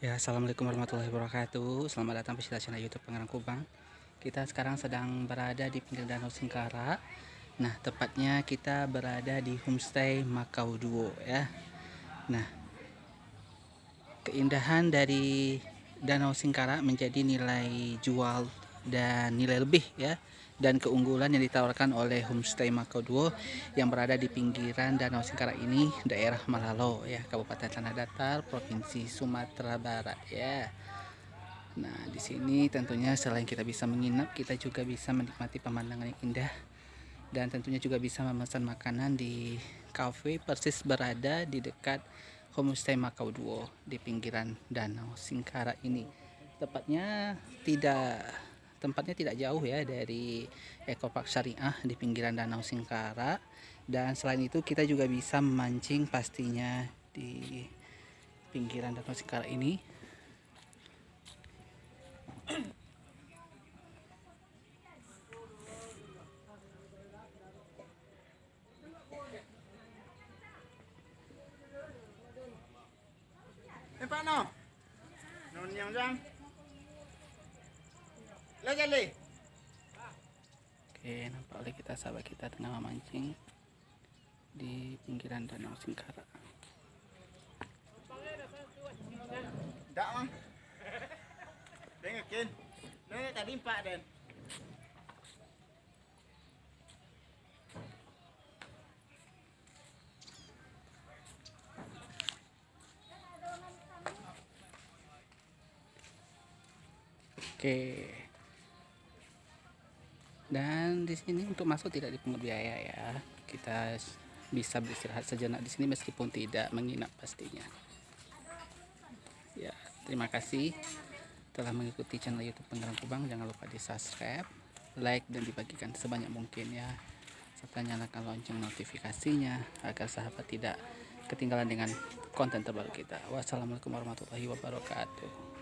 Ya, assalamualaikum warahmatullahi wabarakatuh. Selamat datang pecinta channel YouTube Pangeran Kubang. Kita sekarang sedang berada di pinggir Danau Singkara. Nah, tepatnya kita berada di homestay Makau Duo ya. Nah, keindahan dari Danau Singkara menjadi nilai jual dan nilai lebih ya, dan keunggulan yang ditawarkan oleh homestay Makau Duo yang berada di pinggiran Danau Singkara ini, daerah Malalo ya, Kabupaten Tanah Datar, Provinsi Sumatera Barat ya. Nah, di sini tentunya selain kita bisa menginap, kita juga bisa menikmati pemandangan yang indah dan tentunya juga bisa memesan makanan di cafe persis berada di dekat homestay Makau Duo di pinggiran Danau Singkara ini. Tepatnya tidak Tempatnya tidak jauh ya dari Ekopark Syariah di pinggiran Danau Singkara, dan selain itu kita juga bisa memancing pastinya di pinggiran Danau Singkara ini. Paano? Noon yang dyan. Lagi. Oke, nampak oleh kita sahabat kita tengah memancing di pinggiran Danau Singkara. Dak mang. Dengerin. Noon tadi Pak Den. Oke. Dan di sini untuk masuk tidak dipungut biaya ya. Kita bisa beristirahat sejenak di sini meskipun tidak menginap pastinya. Ya, terima kasih telah mengikuti channel YouTube Pangeran Kubang. Jangan lupa di-subscribe, like dan dibagikan sebanyak mungkin ya. Serta nyalakan lonceng notifikasinya agar sahabat tidak ketinggalan dengan konten terbaru kita. Wassalamualaikum warahmatullahi wabarakatuh.